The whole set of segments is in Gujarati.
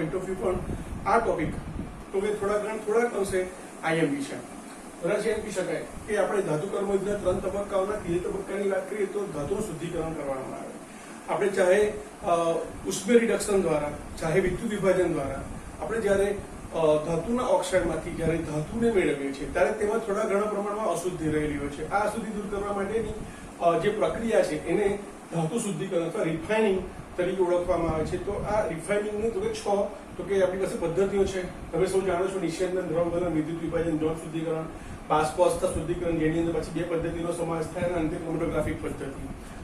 પોઈન્ટ ઓફ વ્યૂ પણ આ ટોપિક તો કે થોડાક અંશે આઈએમપી છે. બરાબર છે. એમ કહી શકાય કે આપણે ધાતુ કર્મયોગના 3 તબક્કાઓના ત્રીજા તબક્કાની વાત કરીએ તો ધાતુનું શુદ્ધિકરણ કરવામાં આવે. આપણે ચાહે ઉષ્મીય રિડક્શન દ્વારા, ચાહે વિદ્યુત વિભાજન દ્વારા આપણે જ્યારે ધાતુના ઓક્સાઇડમાંથી જ્યારે ધાતુને મેળવીએ છીએ ત્યારે તેમાં થોડા ઘણા પ્રમાણમાં અશુદ્ધિ રહેલી હોય છે. આ અશુદ્ધિ દૂર કરવા માટેની જે પ્રક્રિયા છે એને ધાતુ શુદ્ધિકરણ અથવા રિફાઇનિંગ તરીકે ઓળખવામાં આવે છે. તો આ રિફાઇનિંગની તો કે 6 તો કે આપણી પાસે પદ્ધતિઓ છે. તમે સૌ જાણો છો, નિસ્યંદન, દ્રવગલન, વિદ્યુત વિભાજન, ઝોન શુદ્ધિકરણ, બાષ્પાવસ્થા શુદ્ધિકરણ, જેની અંદર પછી 2 પદ્ધતિનો સમાવેશ થાય અને અંતે ક્રોમેટોગ્રાફિક પદ્ધતિ.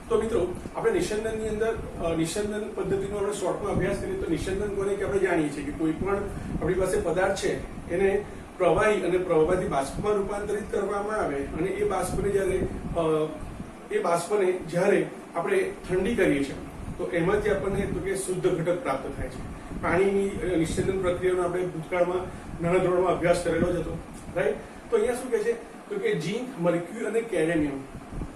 તો મિત્રો આપણે નિસ્યંદનની અંદર નિસ્યંદન પદ્ધતિનો આપણે શોર્ટમાં અભ્યાસ કરીએ તો નિસ્યંદન કોને કે આપણે જાણીએ છીએ કે કોઈ પણ આપણી પાસે પદાર્થ છે એને પ્રવાહી અને પ્રવાહમાંથી બાષ્પમાં રૂપાંતરિત કરવામાં આવે અને એ બાષ્પને જ્યારે આપણે ઠંડી કરીએ છીએ તો એમાંથી આપણને તો કે શુદ્ધ ઘટક પ્રાપ્ત થાય છે. પાણીની નિસ્યંદન પ્રક્રિયાનો આપણે ભૂતકાળમાં નાના ધોરણમાં અભ્યાસ કરેલો જ હતો, રાઈટ. તો અહીંયા શું કહે છે તો કે ઝીંક, મર્ક્યુરી અને કેડમિયમ.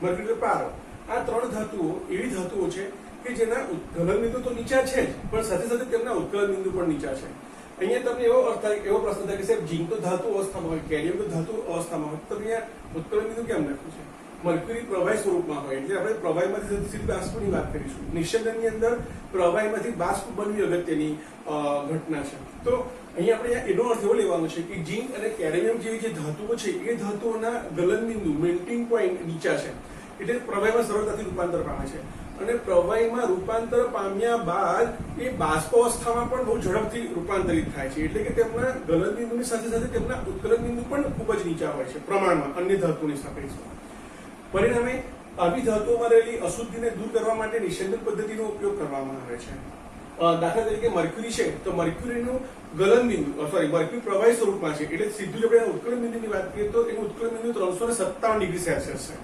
મર્ક્યુરી પારો, આ 3 ધાતુઓ એવી ધાતુઓ છે કે જેના ઉત્કલન બિંદુ તો નીચા છે જ, પણ સાથે સાથે તેમના ઉત્કલન બિંદુ પણ નીચા છે. અહીંયા તમને એવો પ્રશ્ન થાય કે સાહેબ ઝીંક તો ધાતુ અવસ્થામાં હોય, કેડમિયમ તો ધાતુ અવસ્થામાં હોય, તો અહીંયા ઉત્કલન બિંદુ કેમ લખ્યું છે? મર્ક્યુરી પ્રવાહી સ્વરૂપમાં હોય એટલે આપણે પ્રવાહીમાંથી સીધી બાષ્પની વાત કરીશું. નિસ્યંદનની અંદર પ્રવાહીમાંથી બાષ્પ બનવી અગત્યની ઘટના છે. તો અહીંયા આપણે એનો અર્થ એવો લેવાનો છે કે ઝીંક અને કેડમિયમ જેવી જે ધાતુઓ છે એ ધાતુઓના ગલન બિંદુ, મેલ્ટિંગ પોઈન્ટ નીચા છે, એટલે પ્રવાહીમાં સરળતાથી રૂપાંતર પામે છે. અને પ્રવાહીમાં રૂપાંતર પામ્યા બાદ એ બાષ્પ અવસ્થામાં પણ બહુ ઝડપથી રૂપાંતરિત થાય છે. એટલે કે તેમના ગલન બિંદુની સાથે સાથે તેમના ઉત્કલન બિંદુ પણ ખૂબ જ નીચા હોય છે પ્રમાણમાં અન્ય ધાતુની સાપેક્ષમાં. પરિણામે આવી ધાતુઓમાં રહેલી અશુદ્ધિને દૂર કરવા માટે નિસ્યંદન પદ્ધતિનો ઉપયોગ કરવામાં આવે છે. દાખલા તરીકે મર્ક્યુરી છે તો મર્ક્યુરીનું ગલન બિંદુ મર્ક્યુરી પ્રવાહી સ્વરૂપમાં છે એટલે સીધું જ આપણે ઉત્કલન બિંદુની વાત કરીએ તો એનું ઉત્કલન બિંદુ 357 ડિગ્રી સેલ્સિયસ છે.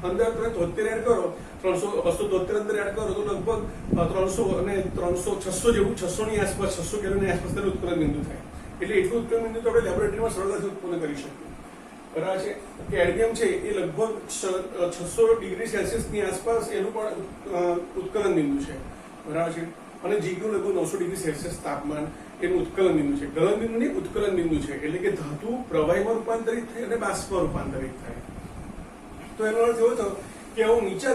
અંદર તમે 73 એડ કરો, 273 અંદર એડ કરો તો લગભગ 300 અને 300 600 જેવું, 600 ની આસપાસ, 600 કેલ્વિનની આસપાસ તેનું ઉત્કલન બિંદુ થાય. એટલે એટલું ઉત્કલન બિંદુ તો આપણે લેબોરેટરીમાં સરળતાથી ઉત્પન્ન કરી શકીએ. બરાબર છે. કેડમિયમ છે એ લગભગ 600 ડિગ્રી સેલ્સિયસની આસપાસ એનું પણ ઉત્કલન બિંદુ છે. બરાબર છે. અને ઝીંકનું લગભગ 900 ડિગ્રી સેલ્સિયસ તાપમાન એનું ઉત્કલન બિંદુ છે. ગલન બિંદુ નહીં, ઉત્કલન બિંદુ છે. એટલે કે ધાતુ પ્રવાહીમાં રૂપાંતરિત થાય અને બાષ્પમાં રૂપાંતરિત થાય. તો એનો અર્થ એવો થયો કે આવું નીચા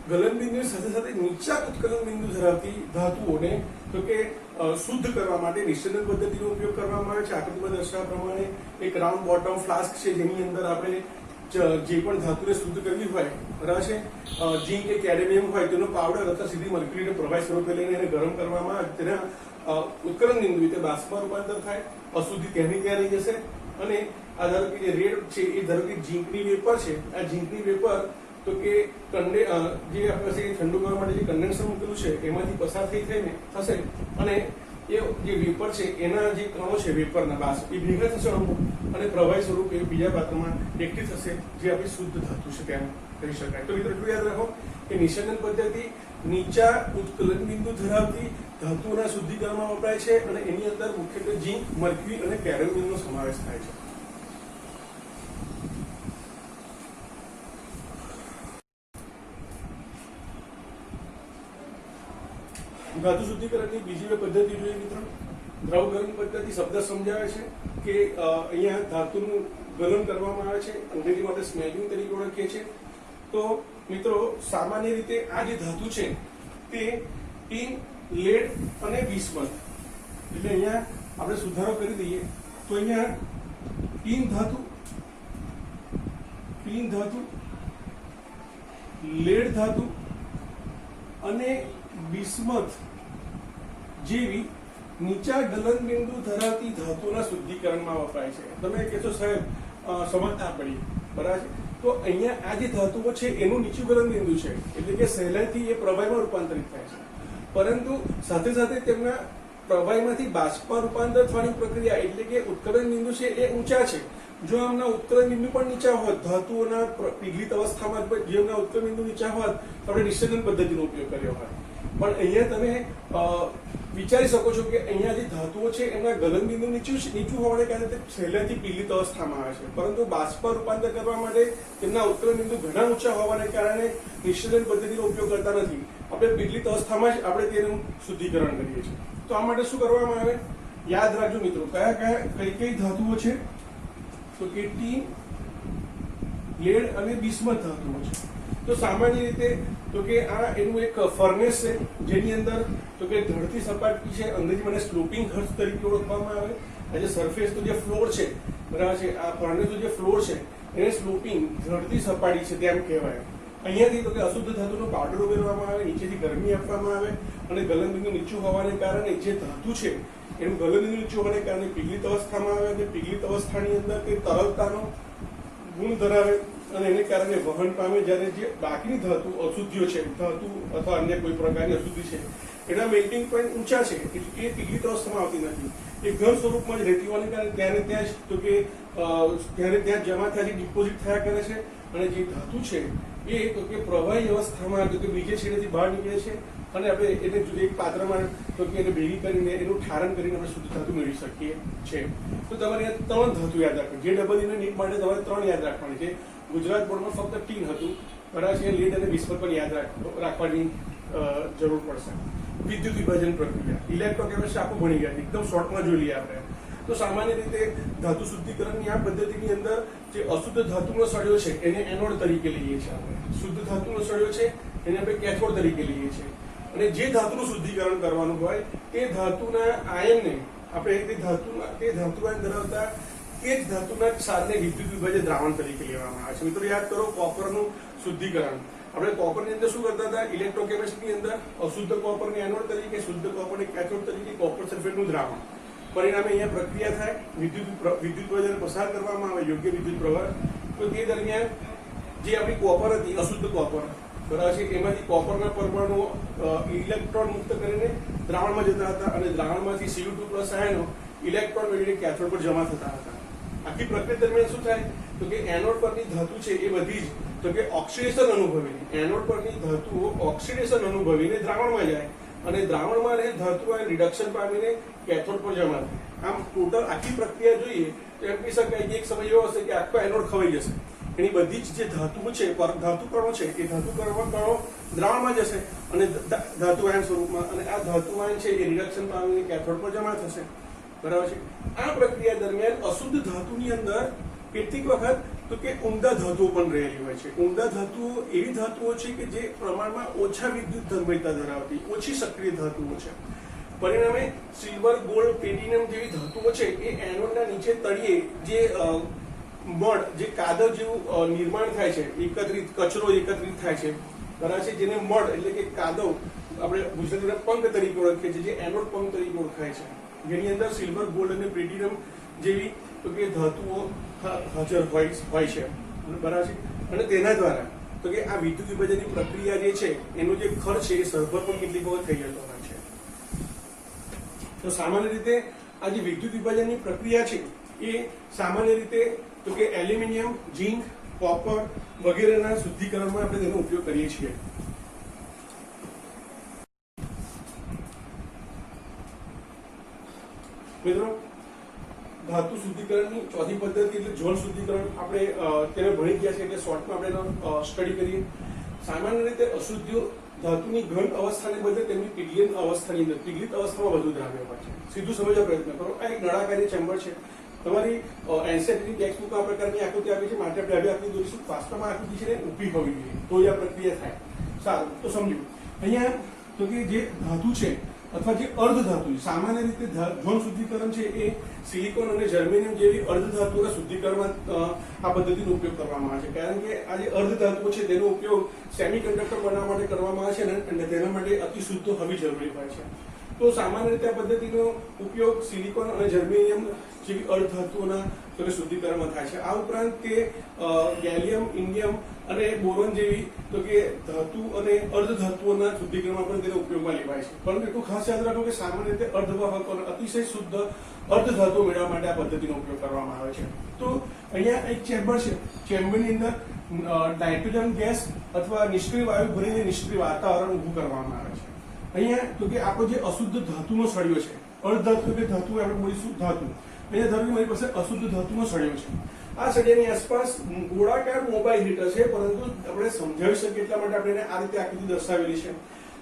ગલન બિંદુની સાથે સાથે નીચા ઉત્કલન બિંદુ ધરાવતી ધાતુઓને તો કે શુદ્ધ કરવા માટે નિસ્યંદન પદ્ધતિનો ઉપયોગ કરવામાં આવે છે. આકૃતિમાં દર્શાવ્યા પ્રમાણે એક રાઉન્ડ બોટમ ફ્લાસ્ક છે જેની અંદર આપણે જે પણ ધાતુને શુદ્ધ કરવી હોય, બરાબર છે, ઝીંક કે કેડમિયમ હોય તેનો પાવડર અથવા સીધી મર્ક્યુરીને પ્રવાહી સ્વરૂપે લઈને એને ગરમ કરવામાં આવે, તેના ઉત્કલન બિંદુ રીતે બાષ્પમાં રૂપાંતર થાય, અશુદ્ધિ ત્યાંની ત્યાં રહી જશે. અને આ ધારો કે જે રેડ છે એ ધારો કે ઝીંકની વેપર છે, આ ઝીંકની વેપર તો કે જે આપણી પાસે ઠંડુ કરવા માટે જે કન્ડેન્સર મૂકેલું છે એમાંથી પસાર થઈને થશે અને એ જે વેપર છે એના જે કણો છે વેપરના બાષ્પ એ ભેગા થશે અને પ્રવાહી સ્વરૂપે બીજા પાત્રમાં એકઠી થશે, જે આપણી શુદ્ધ ધાતુ છે તેમ કહી શકાય. તો મિત્રો એટલું યાદ રાખો કે નિસ્યંદન પદ્ધતિ નીચા ઉત્કલન બિંદુ ધરાવતી ધાતુઓના શુદ્ધિકરણમાં વપરાય છે અને એની અંદર મુખ્યત્વે ઝીંક, મર્ક્યુરી અને કેડમિયમનો સમાવેશ થાય છે. ધાતુ શુદ્ધિકરણની બીજી બે પદ્ધતિ જોઈએ મિત્રો. દ્રવગલન પદ્ધતિ શબ્દ સમજાવે છે કે અહીંયા ધાતુનું ગલન કરવામાં આવે છે, અંગ્રેજી માટે સ્મેલિંગ તરીકે ઓળખીએ છીએ. તો મિત્રો સામાન્ય રીતે આ જે ધાતુ છે તે ટીન, લેડ અને બિસ્મથ, એટલે અહીંયા આપણે સુધારો કરી દઈએ તો અહીંયા ટીન ધાતુ, લેડ ધાતુ અને બિસ્મથ જેવી નીચા ગલન બિંદુ ધરાવતી ધાતુના શુદ્ધિકરણમાં વપરાય છે. તમે કહેશો સાહેબ સમજતા પડી, બરાબર છે. તો અહીંયા આ જે ધાતુઓ છે એનું નીચું ગલન બિંદુ છે એટલે કે સહેલાઈથી એ પ્રવાહીમાં રૂપાંતરિત થાય છે, પરંતુ સાથે સાથે તેમના પ્રવાહીમાંથી બાષ્પમાં રૂપાંતર થવાની પ્રક્રિયા એટલે કે ઉત્કલન બિંદુ છે એ ઊંચા છે. જો એમના ઉત્કલન બિંદુ પણ નીચા હોત, ધાતુઓના પીગલિત અવસ્થામાં જે એમના ઉત્કલન બિંદુ નીચા હોત તો આપણે નિસ્યંદન પદ્ધતિનો ઉપયોગ કર્યો હોય. પણ અહીંયા તમે વિચારી શકો છો કે અહીંયા જે ધાતુઓ છે એમના ગલન બિંદુ નીચું હોવાને કારણે તે સહેલાઈથી પીગલિત અવસ્થામાં આવે છે, પરંતુ બાષ્પમાં રૂપાંતર કરવા માટે તેમના ઉત્કલન બિંદુ ઘણા ઊંચા હોવાને કારણે નિસ્યંદન પદ્ધતિનો ઉપયોગ કરતા નથી. આપણે પીગલિત અવસ્થામાં જ આપણે તેનું શુદ્ધિકરણ કરીએ છીએ. તો આ માટે શું કરવામાં આવે? યાદ રાખજો મિત્રો, કયા કયા કઈ કઈ ધાતુઓ છે? તો કે ટીન, લેડ અને બિસ્મથ ધાતુઓ છે. તો સામાન્ય રીતે તો કે આ એનું એક ફર્નેસ છે, જેની અંદર તો કે ઢળતી સપાટી છે, અંગ્રેજીમાં એને સ્લોપિંગ હર્થ તરીકે ઓળખવામાં આવે. આ જે સરફેસ નો જે ફ્લોર છે, બરાબર છે, આ ફર્નેસ નો જે ફ્લોર છે એને સ્લોપિંગ ઢળતી સપાટી છે તેમ કહેવાય. અહીંયાથી તો કે અશુદ્ધ ધાતુનો પાવડર ઉમેરવામાં આવે, નીચેથી ગરમી આપવામાં આવે અને ગલનબિંદુ નીચું હોવાને કારણે જે ધાતુ છે એનું ગલનબિંદુ નીચું હોવાને કારણે પીગળિત અવસ્થામાં આવે અને પીગળિત અવસ્થાની અંદર તે તરલતાનો ગુણ ધરાવે અને એને કારણે વહન પામે. જ્યારે જે બાકીની ધાતુ અશુદ્ધિઓ છે, ધાતુ અથવા અન્ય કોઈ પ્રકારની અશુદ્ધિ છે, એના મેલ્ટિંગ પોઈન્ટ ઊંચા છે, એટલે એ પીગળિત અવસ્થામાં આવતી નથી, એ ઘન સ્વરૂપમાં જ રહેતી હોવાને કારણે ત્યારે ત્યાં જ તો કે ત્યારે ત્યાં જમા થયા ડિપોઝિટ થયા કરે છે અને જે ધાતુ છે એ તો કે પ્રવાહી અવસ્થામાં તો કે બીજે છેડેથી બહાર નીકળે છે અને આપણે એને જુદી એક પાત્રમાં તો કે એને ભેગી કરીને એનું ઠારણ કરીને આપણે શુદ્ધ ધાતુ મેળવી શકીએ છીએ. તો તમારે 3 ધાતુ યાદ રાખવી. જે ડબલ ઇન નીટ માટે તમારે 3 યાદ રાખવાની છે. ગુજરાત બોર્ડમાં ફક્ત ટીન હતું, બરાબર છે, લીડ અને બિસ્મથ પણ યાદ રાખવાની જરૂર પડશે. વિદ્યુત વિભાજન પ્રક્રિયા, ઇલેક્ટ્રોકેમિસ્ટ્રી આખું ભણી ગયા, એકદમ શોર્ટમાં જોઈ લઈએ આપણે. તો સામાન્ય રીતે ધાતુ શુદ્ધિકરણની આ પદ્ધતિની અંદર જે અશુદ્ધ ધાતુનો સળિયો છે એને એનોડ તરીકે લઈએ છીએ આપણે, શુદ્ધ ધાતુનો સળિયો છે એને આપણે કેથોડ તરીકે લઈએ છીએ. અને જે ધાતુનું શુદ્ધિકરણ કરવાનું હોય તે ધાતુના આયનને આપણે તે ધાતુ આયન ધરાવતા તે જ ધાતુના ક્ષારને વિદ્યુત વિભાજ્ય દ્રાવણ તરીકે લેવામાં આવે છે. મિત્રો યાદ કરો, કોપરનું શુદ્ધિકરણ આપણે કોપરની અંદર શું કરતા હતા? ઇલેક્ટ્રોકેમિસ્ટ્રીની અંદર અશુદ્ધ કોપરને એનોડ તરીકે, શુદ્ધ કોપરને કેથોડ તરીકે કોપર સલ્ફેટનું દ્રાવણ. પરિણામે અહીંયા પ્રક્રિયા થાય, વિદ્યુત પ્રવાહ પસાર કરવામાં આવે, યોગ્ય વિદ્યુત પ્રવાહ. તો તે દરમિયાન જે આપણી કોપર હતી, અશુદ્ધ કોપર, બરાબર છે, એમાંથી કોપરના પરમાણુ ઇલેક્ટ્રોન મુક્ત કરીને દ્રાવણમાં જતા હતા અને દ્રાવણમાંથી Cu2+ આયનો ઇલેક્ટ્રોન મેળવીને કેથોડ પર જમા થતા હતા. આખી પ્રક્રિયા દરમિયાન શું થાય? તો કે એનોડ પરની ધાતુ છે એ બધી જ તો કે ઓક્સિડેશન અનુભવીને, એનોડ પરની ધાતુઓ ઓક્સિડેશન અનુભવીને દ્રાવણમાં જાય અને દ્રાવણમાં રહે ધાતુ આયન રિડક્શન પામીને કેથોડ પર જમા થાય. આમ ટોટલ આખી પ્રક્રિયા જોઈએ તો એમ કહી શકાય કે એક સમય એવો હશે કે આખો એનોડ ખવાઈ જશે, એની બધી જ જે ધાતુઓ છે, ધાતુ કણો છે, એ ધાતુ કણો દ્રાવણમાં જશે અને ધાતુ આયન સ્વરૂપમાં, અને આ ધાતુ આયન છે એ રિડક્શન પામીને કેથોડ પર જમા થશે, બરાબર છે. આ પ્રક્રિયા દરમિયાન અશુદ્ધ ધાતુની અંદર કેટલીક વખત તો કે ઉમદા ધાતુઓ પણ રહેલી હોય છે. ઉમદા ધાતુઓ એવી ધાતુઓ છે કે જે પ્રમાણમાં ઓછા વિદ્યુત ધર્મિતા ધરાવતી, ઓછી સક્રિય ધાતુઓ છે. પરિણામે સિલ્વર, ગોલ્ડ, પ્લેટિનમ જેવી ધાતુઓ છે એ એનોડના નીચે તળિયે જે મડ, જે કાદવ જેવું નિર્માણ થાય છે, કચરો એકત્રિત થાય છે, બરાબર છે, જેને મડ એટલે કે કાદવ આપણે ગુજરાતીમાં પંખ તરીકે ઓળખીએ છીએ, જે એનોડ પંખ તરીકે ઓળખાય છે, જેની અંદર સિલ્વર, ગોલ્ડ અને પ્લેટિનમ જેવી તો કે ધાતુઓ હાજર હોય છે, બરાબર છે. અને તેના દ્વારા તો કે આ વિદ્યુત વિભાજનની પ્રક્રિયા જે છે એનો જે ખર્ચ છે એ સરભર પણ કેટલીક વખત થઈ જતો હોય છે. તો સામાન્ય રીતે આ જે વિદ્યુત વિભાજનની પ્રક્રિયા છે એ સામાન્ય રીતે તો કે એલ્યુમિનિયમ, ઝીંક, કોપર વગેરેના શુદ્ધિકરણમાં આપણે તેનો ઉપયોગ કરીએ છીએ. મિત્રો, ધાતુ શુદ્ધિકરણની ચોથી પદ્ધતિ એટલે જળ શુદ્ધિકરણ આપણે તેને ભણી ગયા છે એટલે શોર્ટમાં આપણે સ્ટડી કરીએ. સામાન્ય રીતે અશુદ્ધિઓ ધાતુની ઘન અવસ્થાને બદલે તેમની પીગળિત અવસ્થાની અંદર, પીગળિત અવસ્થામાં વધુ દ્રાવ્ય હોય છે. સીધું સમજવા પ્રયત્ન કરો. આ એક નળાકારની ચેમ્બર છે. તમારી એનસીઈઆરટી ટેક્સ્ટબુકમાં આ પ્રકારની આકૃતિ આપી છે, માટે આપણે હવે આકૃતિ દોરીશું. વાસ્તવમાં આકૃતિ છે ને ઊભી હોવી જોઈએ તો આ પ્રક્રિયા થાય. સારું, તો સમજ્યું. અહીંયા તો કે જે ધાતુ છે અથવા જે અર્ધ ધાતુ, સામાન્ય રીતે જળ શુદ્ધિકરણ છે એ સિલિકોન અને જર્મેનિયમ જેવી અર્ધ ધાતુના શુદ્ધિકરણમાં આ પદ્ધતિનો ઉપયોગ કરવામાં આવે છે. કારણ કે આ જે અર્ધ ધાતુઓ છે તેનો ઉપયોગ સેમિકન્ડક્ટર બનાવવા માટે કરવામાં આવે છે અને તેના માટે અતિ શુદ્ધ હવી જરૂરી હોય છે. તો સામાન્ય રીતે આ પદ્ધતિનો ઉપયોગ સિલિકોન અને જર્મેનિયમ જેવી અર્ધ ધાતુઓના શુદ્ધિકરણમાં થાય છે. આ ઉપરાંત તે ગેલિયમ, ઇન્ડિયમ અને બોરોન જેવી તો કે ધાતુ અને અર્ધ ધાતુઓના શુદ્ધિકરણમાં પણ તેનો ઉપયોગમાં લેવાય છે. પરંતુ એટલું ખાસ યાદ રાખો કે સામાન્ય રીતે અર્ધવાહકો અને અતિશય શુદ્ધ અર્ધ ધાતુઓ મેળવવા માટે આ પદ્ધતિનો ઉપયોગ કરવામાં આવે છે. તો અહીંયા એક ચેમ્બર છે. ચેમ્બરની અંદર નાઇટ્રોજન ગેસ અથવા નિષ્ક્રિય વાયુ ભરીને નિષ્ક્રિય વાતાવરણ ઊભું કરવામાં આવે છે. અહીંયા તો કે આપણો જે અશુદ્ધ ધાતુનો સળિયો છે, અર્ધ ધાતુ એટલે ધાતુ આપણે બોલીશું ધાતુ, અહીંયા ધારો કે મારી પાસે અશુદ્ધ ધાતુનો સળિયો છે. આ સળિયાની આસપાસ ગોળાકાર મોબાઈલ હીટર છે, પરંતુ આપણે સમજાવી શકીએ એટલા માટે આપણે આ રીતે આકૃતિ દર્શાવેલી છે.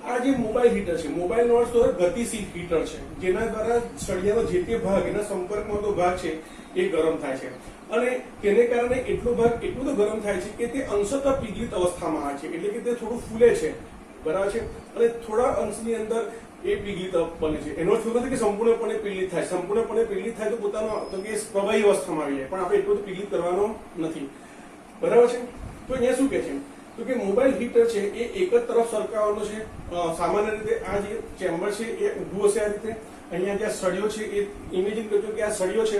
આ જે મોબાઈલ હીટર છે, મોબાઈલનો અર્થ તો ગતિશીલ હીટર છે, જેના દ્વારા સળિયાનો જે તે ભાગ, એના સંપર્કમાં તો ભાગ છે એ ગરમ થાય છે અને તેને કારણે એટલો ભાગ એટલું તો ગરમ થાય છે કે તે અંશતઃ પીગલિત અવસ્થામાં આવે છે, એટલે કે તે થોડું ફૂલે છે, બરાબર છે, અને થોડા અંશની અંદર એ પીગલિત બને છે. એનો અર્થ નથી કે સંપૂર્ણપણે પીગલિત થાય. સંપૂર્ણપણે પીગલિત થાય તો પોતાનો તો કે પ્રવાહી અવસ્થામાં આવી જાય, પણ આપણે એટલું તો પીગલિત કરવાનો નથી, બરાબર છે. તો અહીંયા શું કે છે તો કે મોબાઈલ હીટર છે એ એક જ તરફ સરકાવવાનો છે. સામાન્ય રીતે આ જે ચેમ્બર છે એ ઊભું હશે આ રીતે. અહીંયા જે સળિયો છે એ ઇમેજિન કરજો કે આ સળિયો છે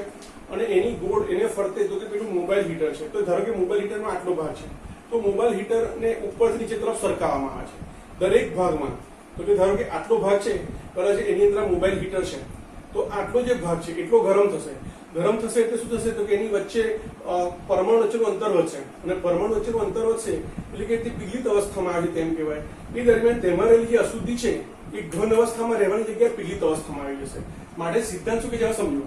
અને એની ગોળ એને ફરતે તો કે પેલું મોબાઈલ હીટર છે. તો ધારો કે મોબાઈલ હીટરમાં આટલો ભાગ છે, તો મોબાઈલ હીટરને ઉપરથી નીચે તરફ સરકાવવામાં આવે છે દરેક ભાગમાં. તો કે ધારો કે આટલો ભાગ છે બરાબર છે, એની અંદર મોબાઈલ હીટર છે, તો આટલો જે ભાગ છે એટલો ગરમ થશે. ગરમ થશે એટલે શું થશે તો કે એની વચ્ચે પરમાણુ વચ્ચેનું અંતર વધશે, અને પરમાણુ વચ્ચેનું અંતર વધશે એટલે કે તે પીગલિત અવસ્થામાં આવી તેમ કહેવાય. એ દરમિયાન તેમાં રહેલી જે અશુદ્ધિ છે એ ઘન અવસ્થામાં રહેવાની જગ્યાએ પીગલિત અવસ્થામાં આવી જશે. માટે સિદ્ધાંત શું કે જરા સમજો,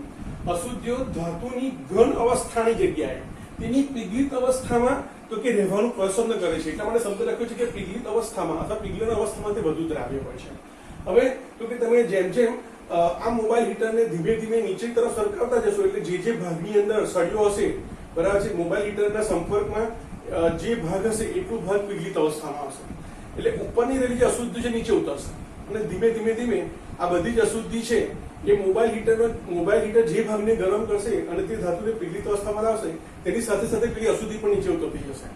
અશુદ્ધિઓ ધાતુની ઘન અવસ્થાની જગ્યાએ તેની પીગલિત અવસ્થામાં તો કે રહેવાનું પસંદ કરે છે. એટલા માટે શબ્દ લખ્યો છે કે પીગલિત અવસ્થામાં અથવા પીગલન અવસ્થામાં તે વધુ દ્રાવ્ય હોય છે. હવે તો કે તમે જેમ જેમ આ મોબાઈલ હીટરને ધીમે ધીમે નીચે તરફ સરકાવતા જશો એટલે જે જે ભાગની અંદર સળિયો હશે, બરાબર છે, મોબાઈલ હીટરના સંપર્કમાં જે ભાગ હશે એટલું ભાગ પીગલિત અવસ્થામાં હશે. એટલે ઉપરની રહેલી જે અશુદ્ધિ છે નીચે ઉતરશે અને ધીમે ધીમે ધીમે આ બધી જ અશુદ્ધિ છે એ મોબાઈલ હીટર જે ભાગને ગરમ કરશે અને તે ધાતુને પીગલિત અવસ્થામાં લાવશે, તેની સાથે સાથે પેલી અશુદ્ધિ પણ નીચે ઉતરતી જશે.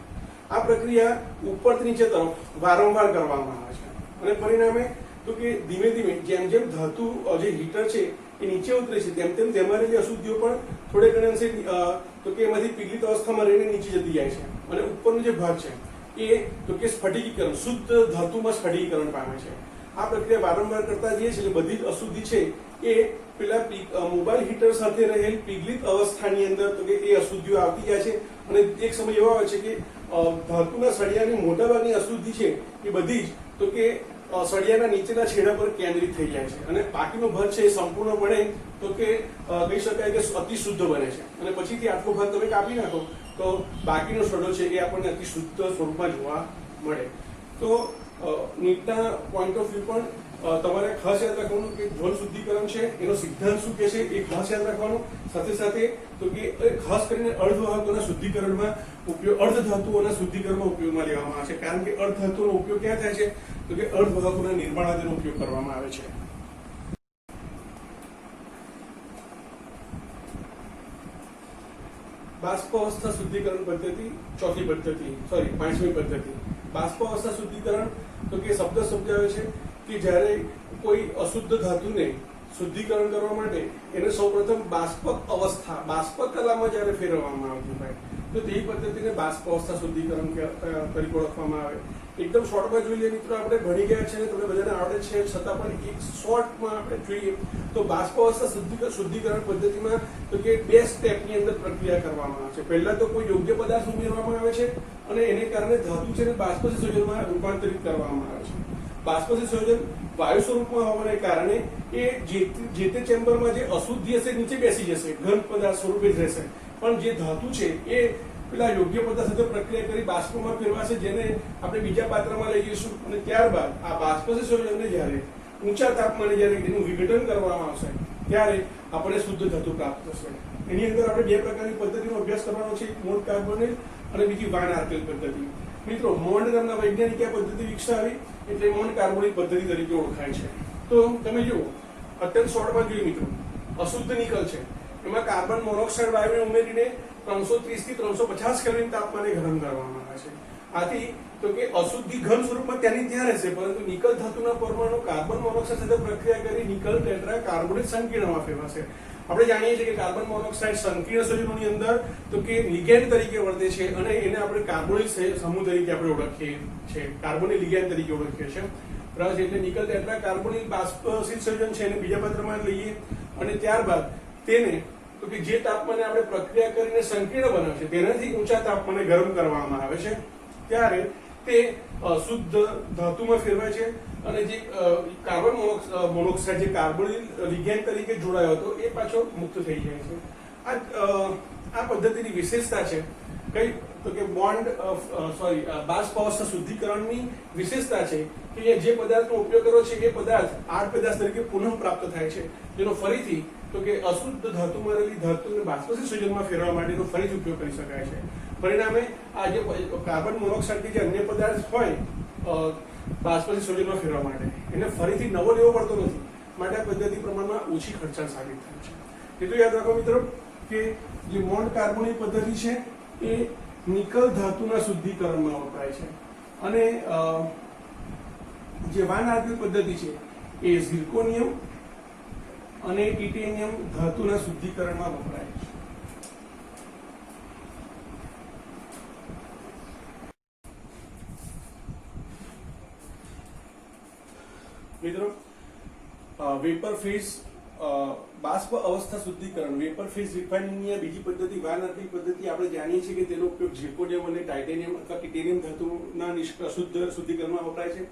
આ પ્રક્રિયા ઉપરથી નીચે તરફ વારંવાર કરવામાં આવે છે અને પરિણામે તો કે ધીમે ધીમે જેમ જેમ ધાતુ જે હીટર છે એ નીચે ઉતરે છે તેમ તેમ તેમાં રહેલી અશુદ્ધિઓ પણ થોડે ઘણે અંશે તો કે એમાંથી પીગલિત અવસ્થામાં રહીને નીચે જતી જાય છે અને ઉપરનો જે ભાગ છે એ તો કે સ્ફટિકીકરણ, શુદ્ધ ધાતુમાં સ્ફટિકીકરણ પામે છે. આ પ્રક્રિયા વારંવાર કરતા જઈએ છીએ એટલે બધી જ અશુદ્ધિ છે એ પેલા મોબાઈલ હીટર સાથે રહેલ પીગલિત અવસ્થાની અંદર તો કે એ અશુદ્ધિઓ આવતી જાય છે અને એક સમય એવો આવે છે કે ધાતુના સળિયાની મોટાભાગની અશુદ્ધિ છે એ બધી જ તો કે સળિયાના નીચેના છેડા પર કેન્દ્રિત થઈ જાય છે અને બાકીનો ભાગ છે એ સંપૂર્ણપણે તો કે કહી શકાય કે અતિ શુદ્ધ બને છે. અને પછીથી આટલો ભાગ તમે કાપી નાખો તો બાકીનો સડો છે એ આપણને અતિ શુદ્ધ સ્વરૂપમાં જોવા મળે. તો નીટના પોઈન્ટ ઓફ વ્યૂ પણ તમારે ખાસ યાદ રાખવાનું કે જળ શુદ્ધિકરણ છે એનો સિદ્ધાંત શું કે છે એ ખાસ યાદ રાખવાનું. સાથે સાથે તો કે ખાસ કરીને અર્ધવાહકોના શુદ્ધિકરણમાં ઉપયોગ, અર્ધધાતુઓના શુદ્ધિકરણમાં ઉપયોગમાં લેવામાં આવે છે. કારણ કે અર્ધધાતુનો ઉપયોગ ક્યાં થાય છે તો કે અર્ધવાહકોના નિર્માણ તેનો ઉપયોગ કરવામાં આવે છે. બાષ્પાવસ્થા શુદ્ધિકરણ પદ્ધતિ, ચોથી પદ્ધતિ, પાંચમી પદ્ધતિ. બાષ્પાવસ્થા શુદ્ધિકરણ તો કે શબ્દ સમજાવે છે કે જ્યારે કોઈ અશુદ્ધ ધાતુને શુદ્ધિકરણ કરવા માટે એને સૌપ્રથમ બાષ્પક અવસ્થા, બાષ્પક કલામાં જ્યારે ફેરવવામાં આવતી હોય તો તે પદ્ધતિને બાષ્પાવસ્થા શુદ્ધિકરણ તરીકે ઓળખવામાં આવે. એકદમ શોર્ટમાં જોઈ લઈએ મિત્રો, આપણે ભણી ગયા છે, તમને બધાને આવડે છે, છતાં પણ એક શોર્ટમાં આપણે જોઈએ તો બાષ્પાવસ્થા શુદ્ધિકરણ પદ્ધતિમાં તો કે 2 સ્ટેપની અંદર પ્રક્રિયા કરવામાં આવે છે. પહેલા તો કોઈ યોગ્ય પદાર્થ ઉમેરવામાં આવે છે અને એને કારણે ધાતુ છે ને બાષ્પીય સંયોજનમાં રૂપાંતરિત કરવામાં આવે છે. બાષ્પીય સંયોજન વાયુ સ્વરૂપમાં હોવાને કારણે એ જે તે ચેમ્બરમાં જે અશુદ્ધિ હશે નીચે બેસી જશે, ઘન પદાર્થ સ્વરૂપે જ રહેશે, પણ જે ધાતુ છે એ પેલા યોગ્ય પદાર્થ સાથે પ્રક્રિયા કરી બાષ્પમાં ફેરવાશે, જેને આપણે બીજા પાત્રમાં લઈ જઈશું અને ત્યારબાદ આ બાષ્પીય સંયોજનને જ્યારે ઊંચા તાપમાને જ્યારે એનું વિઘટન કરવામાં આવશે ત્યારે આપણે શુદ્ધ ધાતુ પ્રાપ્ત થશે. એની અંદર આપણે 2 પ્રકારની પદ્ધતિનો અભ્યાસ કરવાનો છે, એક મોન્ડ કાર્બોનિલ અને બીજી વાન આર્કેલ પદ્ધતિ. મિત્રો, મોન્ડ નામના વૈજ્ઞાનિકે આ પદ્ધતિ વિકસાવી એટલે મોન્ડ કાર્બોનિલ પદ્ધતિ તરીકે ઓળખાય છે. તો તમે જુઓ, અત્યંત શોર્ટમાં જોઈએ મિત્રો, અશુદ્ધ નિકલ છે, એમાં કાર્બન મોનોક્સાઇડ વાયુને ઉમેરીને 330 થી 350 કેલ્વિન તાપમાને ગરમ કરવામાં આવે છે. આથી તો કે અશુદ્ધિ ઘન સ્વરૂપમાં ત્યાંની ત્યાં રહેશે, પરંતુ નિકલ ધાતુના પરમાણુ કાર્બન મોનોક્સાઇડ સાથે પ્રક્રિયા કરી નિકલ ટેટ્રા કાર્બોનેટ સંકીર્ણમાં ફેરવાશે. આપણે જાણીએ છીએ કે કાર્બન મોનોક્સાઇડ સંકીર્ણ સંયોજનોની અંદર તો કે લિગેન્ડ તરીકે વર્તે છે અને એને આપણે કાર્બોનિલ સમૂહ તરીકે આપણે ઓળખીએ છીએ, કાર્બોનિલ લિગેન્ડ તરીકે ઓળખીએ છીએ. બરાબર છે. એટલે નિકલ ટેટ્રા કાર્બોનિલ બાષ્પશીલ સંયોજન છે એને બીજા પાત્રમાં લઈએ અને ત્યારબાદ તેને તો કે જે તાપમાને આપણે પ્રક્રિયા કરીને સંકીર્ણ બનાવે છે તેનાથી ઊંચા તાપમાને ગરમ કરવામાં આવે છે ત્યારે તે શુદ્ધ ધાતુમાં ફેરવાય છે અને જે કાર્બન મોનોક્સાઇડ જે કાર્બોનિલ લિગેન્ડ તરીકે જોડાયો હતો એ પાછો મુક્ત થઈ જાય છે. આ પદ્ધતિની વિશેષતા છે કઈ તો કે બોન્ડ બાષ્પ અવસ્થા શુદ્ધિકરણની વિશેષતા છે કે જે પદાર્થનો ઉપયોગ કર્યો છે એ પદાર્થ આડ પેદાશ તરીકે પુનઃ પ્રાપ્ત થાય છે, જેનો ફરીથી તો કે અશુદ્ધ ધાતુમાં રહેલી ધાતુને બાષ્પશીલ સંયોજનમાં ફેરવવા માટેનો ફરીથી ઉપયોગ કરી શકાય છે. પરિણામે આ જે કાર્બન મોનોક્સાઇડ જે અન્ય પદાર્થ હોય બાષ્પશીલ સંયોજનમાં ફેરવવા માટે એને ફરીથી નવો લેવો પડતો નથી, માટે આ પદ્ધતિ પ્રમાણમાં ઓછી ખર્ચાળ સાબિત થાય છે. એટલું યાદ રાખો મિત્રો કે જે મોન્ડ કાર્બોની પદ્ધતિ છે એ નિકલ ધાતુના શુદ્ધિકરણમાં વપરાય છે, અને જે વાન આર્કિલ પદ્ધતિ છે એ ઝિર્કોનિયમ અને ટિટેનિયમ ધાતુના શુદ્ધિકરણમાં વપરાય છે. મિત્રો વેપર ફેઝ બાષ્પ અવસ્થા શુદ્ધિકરણ વેપર ફેઝ રિફાઇનિંગની બીજી પદ્ધતિ વાન આર્કિલ પદ્ધતિ આપણે જાણીએ છીએ કે તેનો ઉપયોગ ઝિર્કોનિયમ અને ટાઇટેનિયમ અથવા ટિટેનિયમ ધાતુના શુદ્ધિકરણમાં વપરાય છે.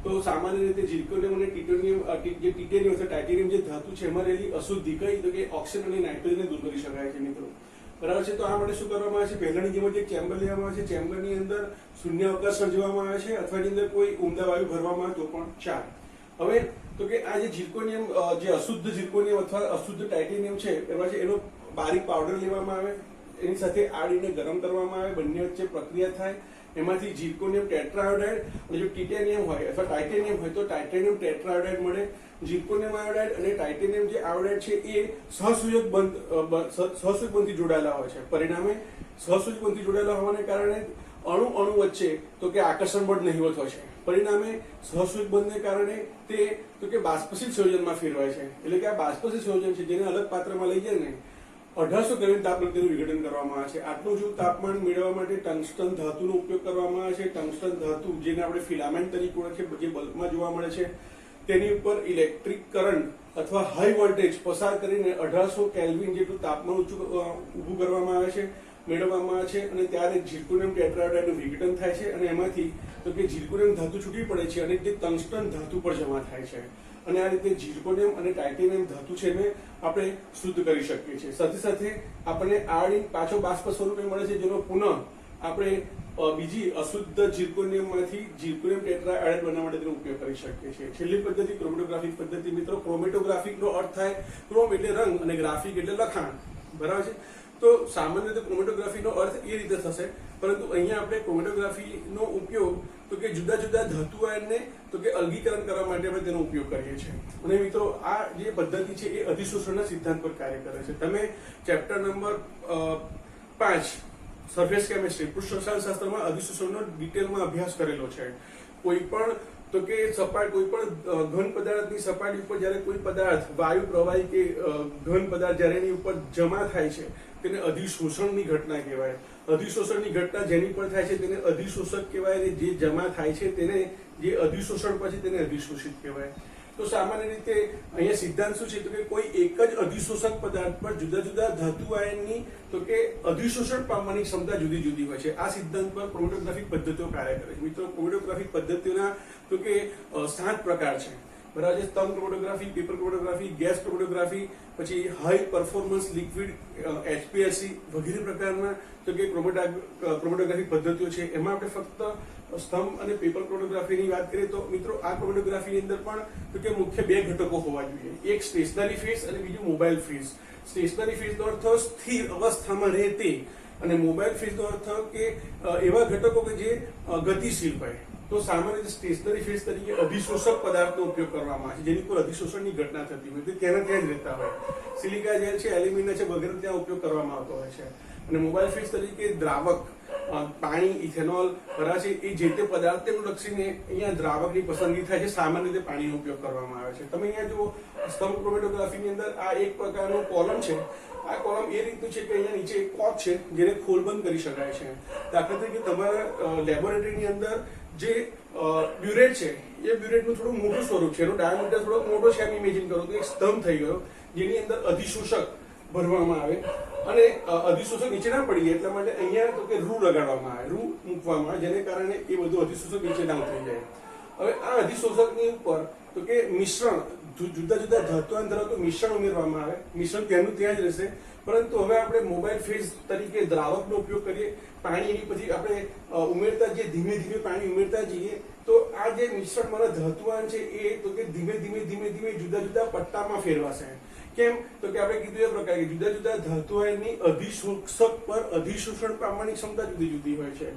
તો સામાન્ય રીતે ઝિર્કોનિયમ અને ટિટેનિયમ જે ટિટેનિયમ અથવા ટાઇટેનિયમ જે ધાતુ છે એમાં રહેલી અશુદ્ધિ કઈ તો કે ઓક્સિજન અને નાઇટ્રોજનને દૂર કરી શકાય છે મિત્રો, બરાબર છે. તો આ માટે શું કરવામાં આવે છે, પહેલાની જેમ એક ચેમ્બર લેવામાં આવે છે, ચેમ્બરની અંદર શૂન્ય અવકાશ સર્જવામાં આવે છે અથવા એની અંદર કોઈ ઉમદા વાયુ ભરવામાં આવે તો પણ ચાલે. હવે તો કે આ જે ઝિર્કોનિયમ જે અશુદ્ધ ઝિર્કોનિયમ અથવા અશુદ્ધ ટાઇટેનિયમ છે એમાં છે એનો બારીક પાવડર લેવામાં આવે, એની સાથે આડીને ગરમ કરવામાં આવે, બંને વચ્ચે પ્રક્રિયા થાય, એમાંથી ઝિર્કોનિયમ ટેટ્રાઆયોડાઇડ અને જો ટિટેનિયમ હોય અથવા ટાઇટેનિયમ હોય તો ટાઇટેનિયમ ટેટ્રાઆયોડાઇડ મળે. ઝિર્કોનિયમ આયોડાઇડ અને ટાઇટેનિયમ જે આયોડાઇડ છે એ સહસુયોગ બંધથી જોડાયેલા હોય છે. પરિણામે સહસુયોગ બંધથી જોડાયેલા હોવાને કારણે અણુ વચ્ચે તો કે આકર્ષણ બળ નહિવત હોય છે. પરિણામે સહસુયોગ બંધને કારણે તે તો કે બાષ્પશીલ સંયોજનમાં ફેરવાય છે. એટલે કે આ બાષ્પશીલ સંયોજન છે જેને અલગ પાત્રમાં લઈ જાય ને 1800 કેલ્વિન તાપમાન તેનું વિઘટન કરવામાં આવે છે. આટલું જ તાપમાન મેળવવા માટે ટંગસ્ટન ધાતુનો ઉપયોગ કરવામાં આવે છે. ટંગસ્ટન ધાતુ જેને આપણે ફિલામેન્ટ તરીકે ઓળખીએ, જે બલ્બમાં જોવા મળે છે, તેની ઉપર ઇલેક્ટ્રિક કરંટ અથવા હાઈ વોલ્ટેજ પસાર કરીને 1800 કેલ્વિન જેટલું તાપમાન ઊભું કરવામાં આવે છે, મેળવવામાં આવે છે, અને ત્યારે ઝિર્કોનિયમ ટેટ્રાઆયોડાઇડનું વિઘટન થાય છે અને એમાંથી તો કે ઝિર્કોનિયમ ધાતુ છૂટી પડે છે અને તે ટંગસ્ટન ધાતુ પર જમા થાય છે. અને આ રીતે ઝિર્કોનિયમ અને ટાઇટેનિયમ ધાતુ છે એને આપણે શુદ્ધ કરી શકીએ છીએ. સાથે સાથે આપણને આયોડિન પાછો બાષ્પ સ્વરૂપે મળે છે, જેનો પુનઃ આપણે બીજી અશુદ્ધ ઝિર્કોનિયમમાંથી ઝિર્કોનિયમ ટેટ્રાઆયોડાઇડ બનાવવા માટે તેનો ઉપયોગ કરી શકીએ છીએ. છેલ્લી પદ્ધતિ ક્રોમેટોગ્રાફિક પદ્ધતિ. મિત્રો ક્રોમેટોગ્રાફિકનો અર્થ થાય ક્રોમ એટલે રંગ અને ગ્રાફિક એટલે લખાણ, બરાબર છે. તો સામાન્ય રીતે ક્રોમેટોગ્રાફીનો અર્થ એ રીતે થશે, પરંતુ અહીંયા આપણે ક્રોમેટોગ્રાફીનો ઉપયોગ તો કે જુદા જુદા ધાતુ આયનને તો કે અલગીકરણ કરવા માટે આપણે તેનો ઉપયોગ કરીએ છીએ. અને મિત્રો આ જે પદ્ધતિ છે એ અધિશોષણના સિદ્ધાંત પર કાર્ય કરે છે. તમે ચેપ્ટર નંબર 5 સરફેસ કેમિસ્ટ્રી પૃષ્ઠરસાયણશાસ્ત્રમાં અધિશોષણનો ડિટેલમાં અભ્યાસ કરેલો છે. કોઈ પણ તો કે કોઈ પણ ઘન પદાર્થની સપાટી ઉપર જ્યારે કોઈ પદાર્થ વાયુ પ્રવાહી કે ઘન પદાર્થ જ્યારે એની ઉપર જમા થાય છે તેને અધિશોષણની ઘટના કહેવાય. અધિશોષણની ઘટના જેની પર થાય છે તેને અધિશોષક કહેવાય, અને જે જમા થાય છે તેને જે અધિશોષણ પછી તેને અધિશોષિત કહેવાય. તો સામાન્ય રીતે અહીંયા સિદ્ધાંત શું છે તો કે કોઈ એક જ અધિશોષક પદાર્થ પર જુદા જુદા ધાતુ આયનની તો કે અધિશોષણ પામવાની ક્ષમતા જુદી જુદી હોય છે. આ સિદ્ધાંત પર ક્રોમેટોગ્રાફિક પદ્ધતિઓ કાર્ય કરે છે. મિત્રો ક્રોમેટોગ્રાફિક પદ્ધતિઓના તો કે 7 પ્રકાર છે, બરાબર છે. સ્તંભ chromatography, paper chromatography, gas chromatography, પછી હાઈ પરફોર્મન્સ લિક્વિડ HPLC વગેરે પ્રકારના તો કે ક્રોમેટોગ્રાફિક પદ્ધતિઓ છે. એમાં આપણે ફક્ત સ્તંભ અને પેપર ક્રોમેટોગ્રાફીની વાત કરીએ તો મિત્રો આ ક્રોમેટોગ્રાફીની અંદર પણ તો કે મુખ્ય 2 ઘટકો હોવા જોઈએ. એક સ્ટેશનરી ફેઝ અને બીજું મોબાઈલ ફેઝ. સ્ટેશનરી ફેઝનો અર્થ સ્થિર અવસ્થામાં રહે તે, અને મોબાઈલ ફેઝનો અર્થ કે એવા ઘટકો કે જે ગતિશીલ હોય. તો સામાન્ય રીતે સ્ટેશનરી ફેઝ તરીકે અધિશોષક પદાર્થનો ઉપયોગ કરવામાં આવે છે, જેની પર અધિશોષણની ઘટના થતી હોય તે ત્યાં જ રહેતા હોય. સિલિકા જેલ છે, એલ્યુમિનિયમ છે વગેરે ત્યાં ઉપયોગ કરવામાં આવતો હોય છે. અને મોબાઈલ ફેઝ તરીકે દ્રાવક પાણી, ઇથેનોલ, બરાબર છે, એ જે તે પદાર્થને લક્ષીને અહીંયા દ્રાવકની પસંદગી થાય છે. સામાન્ય રીતે પાણીનો ઉપયોગ કરવામાં આવે છે. તમે અહીંયા જુઓ સ્તંભ ક્રોમેટોગ્રાફીની અંદર આ એક પ્રકારનો કોલમ છે. આ કોલમ એ રીતનું છે કે અહીંયા નીચે એક કોક છે જેને ખોલબંધ કરી શકાય છે. દાખલા તરીકે તમારા લેબોરેટરીની અંદર જે બ્યુરેટ છે એ બ્યુરેટનું થોડું મોટું સ્વરૂપ છે, એનો ડાયામીટર થોડો મોટો છે એમ ઇમેજિન કરો તો એક સ્તંભ થઈ ગયો જેની અંદર અધિશોષક ભરવામાં આવે અને અધિશોષક નીચે ના પડી જાય એટલા માટે અહીંયા તો કે રૂ લગાડવામાં આવે, રૂ મૂકવામાં આવે, જેને કારણે એ બધું અધિશોષક નીચે ડાઉન થઈ જાય. હવે આ અધિશોષકની ઉપર તો કે મિશ્રણ જુદા જુદા ધાતુઓ ધરાવતું મિશ્રણ ઉમેરવામાં આવે. મિશ્રણ ત્યાંનું ત્યાં જ રહેશે, પરંતુ હવે આપણે મોબાઈલ ફેઝ તરીકે દ્રાવકનો ઉપયોગ કરીએ, પાણીની પછી આપણે ઉમેરતા જઈએ, ધીમે ધીમે પાણી ઉમેરતા જઈએ, તો આ જે મિશ્રણમાં ધાતુઆયન છે એ તો કે ધીમે ધીમે જુદા જુદા પટ્ટામાં ફેરવાશે. કેમ? તો કે આપણે કીધું એ પ્રકારે જુદા જુદા ધાતુઆયનની અધિશોષક પર અધિશોષણ પામવાની ક્ષમતા જુદી જુદી હોય છે.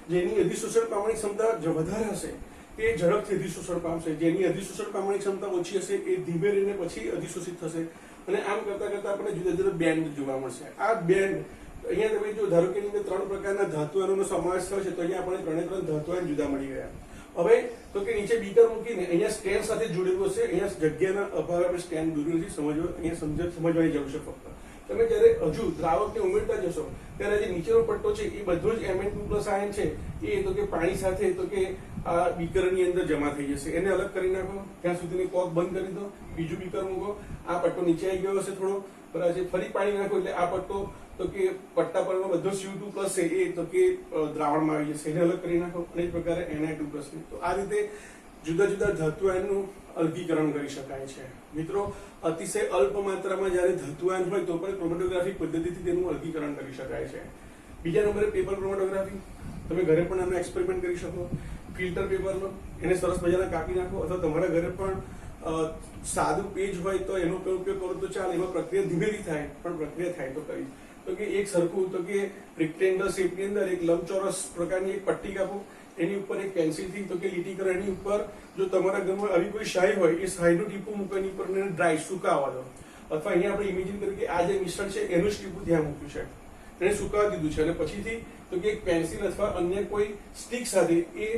જેની અધિશોષણ પામવાની ક્ષમતા વધારે હશે તે ઝડપથી અધિશોષણ પામશે, જેની અધિશોષણ પામવાની ક્ષમતા ઓછી હશે એ ધીમે રહીને પછી અધિશોષિત થશે. અને આમ કરતા કરતા આપણને જુદા જુદા બેન્ડ જોવા મળશે. આ બેન્ડ અહીંયા તમે જો ધારો કે એની અંદર 3 પ્રકારના ધાતુઆયનોનો સમાવેશ થયો છે, તો અહીંયા આપણને 3 ધાતુઆયન જુદા મળી ગયા. હવે તો કે નીચે બીકર મૂકીને અહીંયા સ્ટેન્ડ સાથે જોડેલું હશે. અહીંયા જગ્યાના અભાવે આપણે સ્ટેન્ડ દોર્યું નથી, અહીંયા સમજવાની જરૂર છે. ફક્ત તમે જ્યારે હજુ દ્રાવકને ઉમેરતા જશો ત્યારે જે નીચેનો પટ્ટો છે એ બધો જ Mn2+ આયન છે એ તો કે પાણી સાથે તો કે આ બીકરની અંદર જમા થઈ જશે. એને અલગ કરી નાખો, ત્યાં સુધીની કોક બંધ કરી દો, બીજું બીકર મૂકો. આ પટ્ટો નીચે આવી ગયો હશે થોડો, બરાબર છે. ફરી પાણી નાખો એટલે આ પટ્ટો તો કે પટ્ટા પરનો બધો Cu2+ છે એ તો કે દ્રાવણમાં આવી જશે. એને અલગ કરી નાખો. અને એ પ્રકારે Ni2+. તો આ રીતે જુદા જુદા ધાતુઆયનનું અલગીકરણ કરી શકાય છે. મિત્રો, અતિશય અલ્પ માત્રામાં જ્યારે ધાતુઆયન હોય તો પણ ક્રોમેટોગ્રાફી પદ્ધતિથી તેનું અલગીકરણ કરી શકાય છે. બીજા નંબરે પેપર ક્રોમેટોગ્રાફી. તમે ઘરે પણ આનો એક્સપેરિમેન્ટ કરી શકો. ફિલ્ટર પેપર લો, એને સરસ મજાના કાપી નાખો, અથવા તમારા ઘરે પણ સાદું પેજ હોય તો એનો ઉપયોગ કરો તો ચાલે. એમાં પ્રક્રિયા ધીમેથી થાય, પણ પ્રક્રિયા થાય તો કરી. તો કે એક સરખું તો કે રેક્ટેંગલ શેપની અંદર એક લંબચોરસ પ્રકારની એક પટ્ટી કાપો, એની ઉપર એક પેન્સિલથી તો કે લીટી કરો. એની ઉપર જો તમારા ઘરમાં આવી કોઈ શાહી હોય એ શાહીનું ટીપું મૂકો, એની ઉપર એને ડ્રાય સુકાવા દો. અથવા અહીંયા આપણે ઇમેજિન કરીએ કે આ જે મિશ્રણ છે એનું જ ટીપું ત્યાં મૂક્યું છે, એને સુકાવા દીધું છે, અને પછીથી તો કે એક પેન્સિલ અથવા અન્ય કોઈ સ્ટિક સાથે એ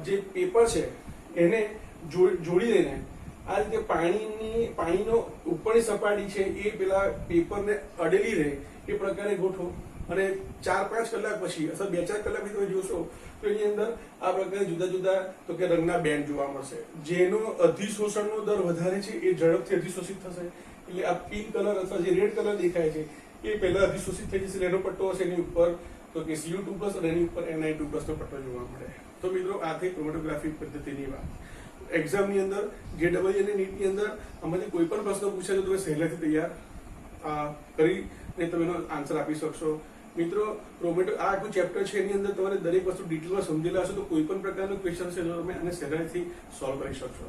જે પેપર છે એને જોડી દઈને આ રીતે પાણીનો ઉપરની સપાટી છે એ પેલા પેપરને અડેલી રહે એ પ્રકારે ગોઠવો. અને 4-5 કલાક પછી અથવા 2-4 કલાક પછી તમે જોશો તો એની અંદર આ પ્રકારે જુદા જુદા તો કે રંગના બેન્ડ જોવા મળશે. જેનો અધિશોષણનો દર વધારે છે એ ઝડપથી અધિશોષિત થશે. એટલે આ પિંક કલર અથવા જે રેડ કલર દેખાય છે એ પહેલા અધિશોષિત થઈ જશે. એનો પટ્ટો હશે, એની ઉપર તો કે Cu2+ અને એની ઉપર Ni2+ નો પટ્ટો જોવા મળે. તો મિત્રો, આ થઈ ક્રોમેટોગ્રાફી પદ્ધતિની વાત. એક્ઝામની અંદર JEE અને નીટની અંદર આમાંથી કોઈ પણ પ્રશ્ન પૂછાય તો તમે સહેલાઈથી તૈયાર કરીને તમે એનો આન્સર આપી શકશો. મિત્રો, આ આખું ચેપ્ટર છે એની અંદર તમારે દરેક વસ્તુ ડિટેલમાં સમજેલા હશો તો કોઈ પણ પ્રકારનો ક્વેશ્ચન છે તો તમે આને સહેલાઈથી સોલ્વ કરી શકશો.